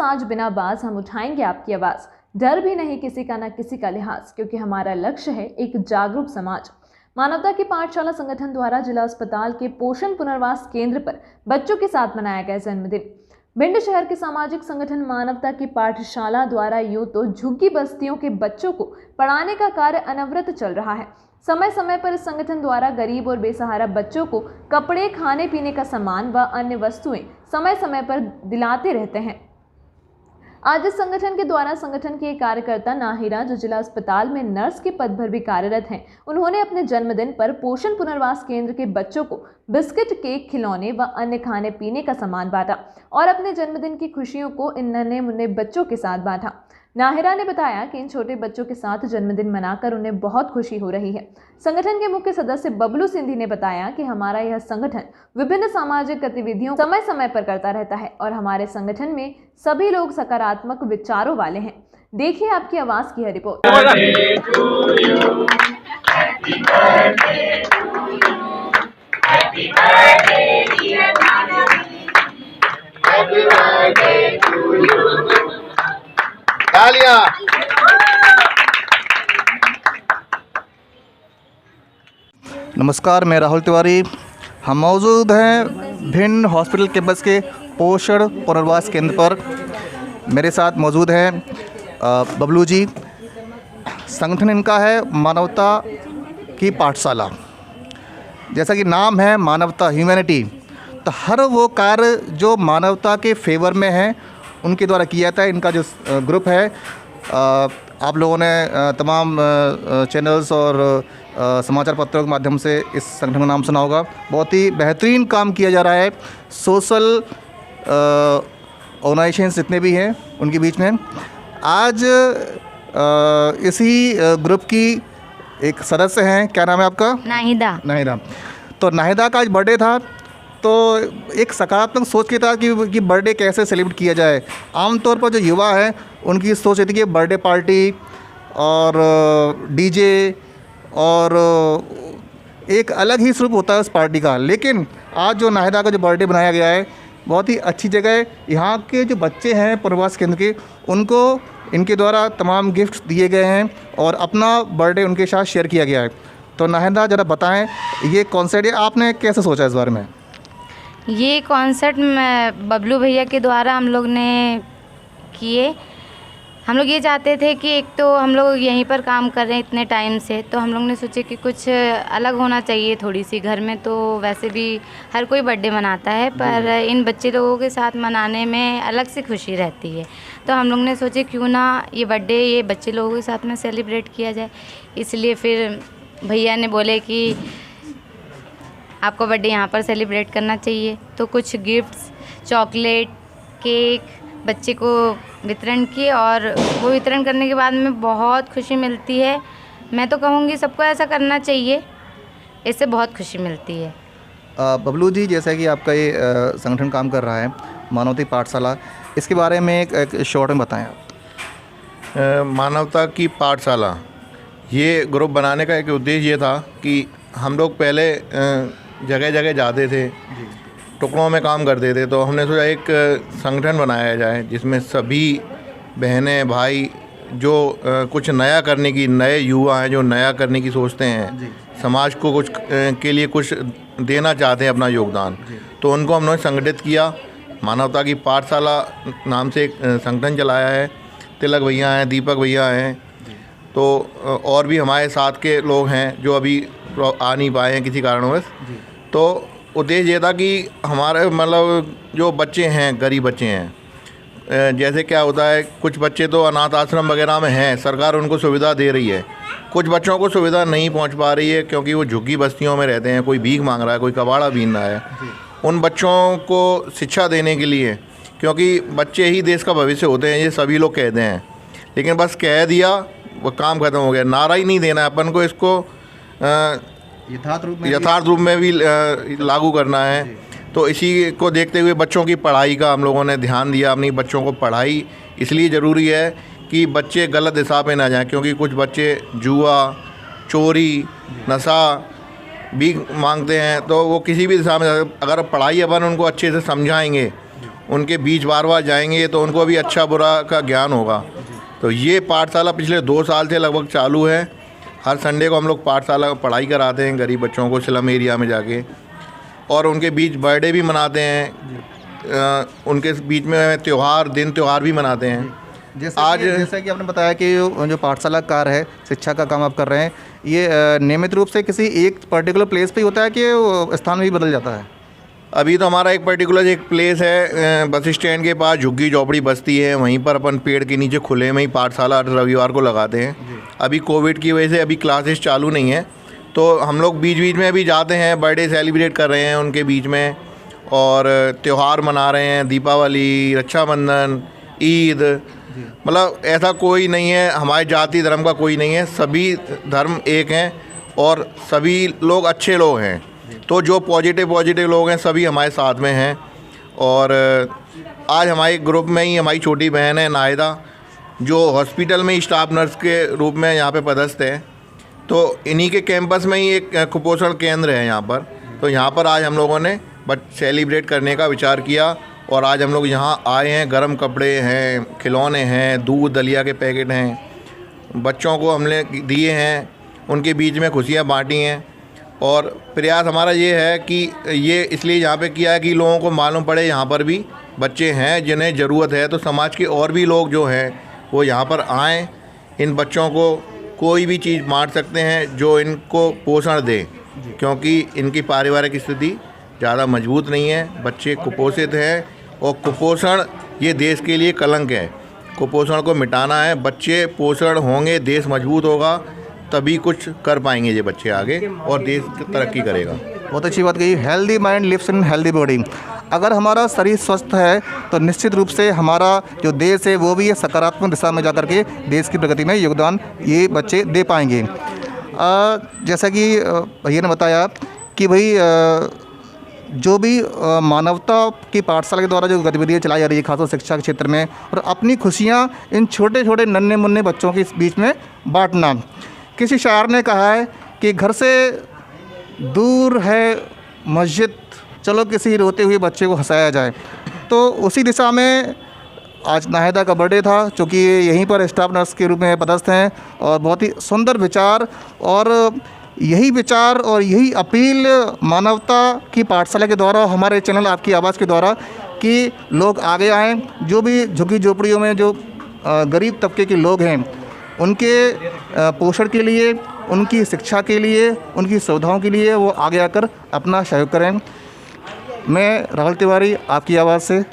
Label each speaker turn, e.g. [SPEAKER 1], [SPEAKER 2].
[SPEAKER 1] आज बिना बाज हम उठाएंगे आपकी आवाज़। डर भी नहीं किसी का, ना किसी का लिहाज, क्योंकि हमारा लक्ष्य है एक जागरूक समाज। मानवता की पाठशाला संगठन द्वारा जिला अस्पताल के पोषण पुनर्वास केंद्र पर बच्चों के साथ मनाया गया जन्मदिन। भिंड शहर के सामाजिक संगठन मानवता की पाठशाला द्वारा यूं तो झुग्गी बस्तियों के बच्चों को पढ़ाने का कार्य अनवरत चल रहा है। समय समय पर इस संगठन द्वारा गरीब और बेसहारा बच्चों को कपड़े, खाने पीने का सामान व अन्य वस्तुएं समय समय पर दिलाते रहते हैं। आज इस संगठन के द्वारा संगठन के एक कार्यकर्ता नाहिरा, जो जिला अस्पताल में नर्स के पद पर भी कार्यरत हैं, उन्होंने अपने जन्मदिन पर पोषण पुनर्वास केंद्र के बच्चों को बिस्किट, केक, खिलौने व अन्य खाने पीने का सामान बांटा और अपने जन्मदिन की खुशियों को इन नन्हे मुन्ने बच्चों के साथ बांटा। नाहिरा ने बताया कि इन छोटे बच्चों के साथ जन्मदिन मनाकर उन्हें बहुत खुशी हो रही है। संगठन के मुख्य सदस्य बबलू सिंधी ने बताया कि हमारा यह संगठन विभिन्न सामाजिक गतिविधियों समय समय पर करता रहता है और हमारे संगठन में सभी लोग सकारात्मक विचारों वाले हैं। देखिए आपकी आवाज की यह रिपोर्ट।
[SPEAKER 2] नमस्कार, मैं राहुल तिवारी। हम मौजूद हैं भिंड हॉस्पिटल कैंपस के पोषण पुनर्वास केंद्र पर। मेरे साथ मौजूद हैं बबलू जी। संगठन इनका है मानवता की पाठशाला। जैसा कि नाम है मानवता, ह्यूमैनिटी, तो हर वो कार्य जो मानवता के फेवर में है उनके द्वारा किया जाता है। इनका जो ग्रुप है, आप लोगों ने तमाम चैनल्स और समाचार पत्रों के माध्यम से इस संगठन का नाम सुना होगा। बहुत ही बेहतरीन काम किया जा रहा है। सोशल ऑर्गेनाइजेशंस जितने भी हैं उनके बीच में आज इसी ग्रुप की एक सदस्य हैं। क्या नाम है आपका? नाहिदा। तो नाहिदा का आज बर्थडे था, तो एक सकारात्मक सोच के था कि बर्थडे कैसे सेलिब्रेट किया जाए। आमतौर पर जो युवा है उनकी सोच रहती है कि बर्थडे पार्टी और डीजे और एक अलग ही स्वरूप होता है उस पार्टी का। लेकिन आज जो नाहिदा का जो बर्थडे बनाया गया है, बहुत ही अच्छी जगह है। यहाँ के जो बच्चे हैं पुनर्वास केंद्र के, उनको इनके द्वारा तमाम गिफ्ट दिए गए हैं और अपना बर्थडे उनके साथ शेयर किया गया है। तो नाहिदा, ज़रा बताएं ये कॉन्सेप्ट आपने कैसे सोचा इस बारे में?
[SPEAKER 3] ये कॉन्सेप्ट बबलू भैया के द्वारा हम लोग ने किए। हम लोग ये चाहते थे कि एक तो हम लोग यहीं पर काम कर रहे हैं इतने टाइम से, तो हम लोग ने सोचे कि कुछ अलग होना चाहिए थोड़ी सी। घर में तो वैसे भी हर कोई बर्थडे मनाता है, पर इन बच्चे लोगों के साथ मनाने में अलग से खुशी रहती है। तो हम लोग ने सोचे क्यों ना ये बर्थडे ये बच्चे लोगों के साथ में सेलिब्रेट किया जाए। इसलिए फिर भैया ने बोले कि आपको बर्थडे यहाँ पर सेलिब्रेट करना चाहिए। तो कुछ गिफ्ट्स, चॉकलेट, केक बच्चे को वितरण किए और वो वितरण करने के बाद में बहुत खुशी मिलती है। मैं तो कहूँगी सबको ऐसा करना चाहिए, इससे बहुत खुशी मिलती है।
[SPEAKER 2] बबलू जी, जैसा कि आपका ये संगठन काम कर रहा है मानवता की पाठशाला, इसके बारे में एक शॉर्ट में बताएं आप।
[SPEAKER 4] मानवता की पाठशाला, ये ग्रुप बनाने का एक उद्देश्य ये था कि हम लोग पहले जगह जगह जाते थे, टुकड़ों में काम करते थे। तो हमने सोचा एक संगठन बनाया जाए जिसमें सभी बहनें भाई जो कुछ नया करने की, नए युवा हैं जो नया करने की सोचते हैं, समाज को कुछ के लिए कुछ देना चाहते हैं अपना योगदान, तो उनको हमने संगठित किया। मानवता की पाठशाला नाम से एक संगठन चलाया है। तिलक भैया हैं, दीपक भैया हैं, तो और भी हमारे साथ के लोग हैं जो अभी आ नहीं पाए हैं किसी कारणवश। तो उद्देश्य ये था कि हमारे मतलब जो बच्चे हैं, गरीब बच्चे हैं, जैसे क्या होता है कुछ बच्चे तो अनाथ आश्रम वगैरह में हैं, सरकार उनको सुविधा दे रही है। कुछ बच्चों को सुविधा नहीं पहुंच पा रही है क्योंकि वो झुग्गी बस्तियों में रहते हैं, कोई भीख मांग रहा है, कोई कबाड़ा बीन रहा है। उन बच्चों को शिक्षा देने के लिए, क्योंकि बच्चे ही देश का भविष्य होते हैं, ये सभी लोग कहते हैं, लेकिन बस कह दिया वो काम ख़त्म हो गया। नारा ही नहीं देना है अपन को, इसको यथार्थ रूप में भी लागू करना है। तो इसी को देखते हुए बच्चों की पढ़ाई का हम लोगों ने ध्यान दिया। अपनी बच्चों को पढ़ाई इसलिए ज़रूरी है कि बच्चे गलत दिशा पे ना जाएं, क्योंकि कुछ बच्चे जुआ, चोरी, नशा भी मांगते हैं। तो वो किसी भी दिशा में, अगर पढ़ाई अपन उनको अच्छे से समझाएंगे उनके बीच बार बार जाएंगे तो उनको भी अच्छा बुरा का ज्ञान होगा। तो ये पाठशाला पिछले 2 साल से लगभग चालू है। हर संडे को हम लोग पाठशाला पढ़ाई कराते हैं गरीब बच्चों को स्लम एरिया में जाके, और उनके बीच बर्थडे भी मनाते हैं, उनके बीच में त्यौहार भी मनाते हैं।
[SPEAKER 2] जैसे कि आपने बताया कि जो पाठशाला कार्य है, शिक्षा का काम आप कर रहे हैं, ये नियमित रूप से किसी एक पर्टिकुलर प्लेस पे ही होता है कि वो स्थान भी बदल जाता है?
[SPEAKER 4] अभी तो हमारा एक पर्टिकुलर एक प्लेस है, बस स्टैंड के पास झुग्गी झोपड़ी बस्ती है, वहीं पर अपन पेड़ के नीचे खुले में ही पाठशाला रविवार को लगाते हैं। अभी कोविड की वजह से अभी क्लासेस चालू नहीं है, तो हम लोग बीच बीच में अभी जाते हैं, बर्थडे सेलिब्रेट कर रहे हैं उनके बीच में, और त्यौहार मना रहे हैं, दीपावली, रक्षाबंधन, ईद। मतलब ऐसा कोई नहीं है, हमारे जाति धर्म का कोई नहीं है, सभी धर्म एक हैं और सभी लोग अच्छे लोग हैं। तो जो पॉजिटिव लोग हैं सभी हमारे साथ में हैं। और आज हमारे ग्रुप में ही हमारी छोटी बहन है नाहिदा, जो हॉस्पिटल में ही स्टाफ नर्स के रूप में यहाँ पे पदस्थ है। तो इन्हीं के कैंपस में ही एक कुपोषण केंद्र है यहाँ पर। तो यहाँ पर आज हम लोगों ने सेलिब्रेट करने का विचार किया, और आज हम लोग यहाँ आए हैं। गर्म कपड़े हैं, खिलौने हैं, दूध दलिया के पैकेट हैं, बच्चों को हमने दिए हैं, उनके बीच में खुशियाँ बांटी हैं। और प्रयास हमारा ये है कि ये इसलिए यहाँ पे किया है कि लोगों को मालूम पड़े यहाँ पर भी बच्चे हैं जिन्हें ज़रूरत है, तो समाज के और भी लोग जो हैं वो यहाँ पर आएँ, इन बच्चों को कोई भी चीज़ बांट सकते हैं जो इनको पोषण दे, क्योंकि इनकी पारिवारिक स्थिति ज़्यादा मजबूत नहीं है, बच्चे कुपोषित हैं। और कुपोषण ये देश के लिए कलंक है, कुपोषण को मिटाना है। बच्चे पोषण होंगे, देश मजबूत होगा, तभी कुछ कर पाएंगे ये बच्चे आगे, और देश तरक्की करेगा।
[SPEAKER 2] बहुत अच्छी बात कही, healthy mind lives in healthy body. अगर हमारा शरीर स्वस्थ है तो निश्चित रूप से हमारा जो देश है वो भी सकारात्मक दिशा में जाकर के देश की प्रगति में योगदान ये बच्चे दे पाएंगे। जैसा कि भैया ने बताया कि भाई जो भी मानवता की पाठशाला के द्वारा जो गतिविधियाँ चलाई जा रही है खासतौर शिक्षा के क्षेत्र में, और अपनी खुशियाँ इन छोटे छोटे नन्हे मुन्ने बच्चों के बीच में बांटना। किसी शायर ने कहा है कि घर से दूर है मस्जिद, चलो किसी रोते हुए बच्चे को हंसाया जाए। तो उसी दिशा में आज नाहिदा का बर्थडे था, चूँकि यहीं पर स्टाफ नर्स के रूप में पदस्थ हैं, और बहुत ही सुंदर विचार, और यही विचार और यही अपील मानवता की पाठशाला के द्वारा, हमारे चैनल आपकी आवाज़ के द्वारा, कि लोग आगे आएँ। जो भी झुग्गी झोपड़ियों में जो गरीब तबके के लोग हैं, उनके पोषण के लिए, उनकी शिक्षा के लिए, उनकी सुविधाओं के लिए वो आगे आकर अपना सहयोग करें। मैं राहुल तिवारी, आपकी आवाज़ से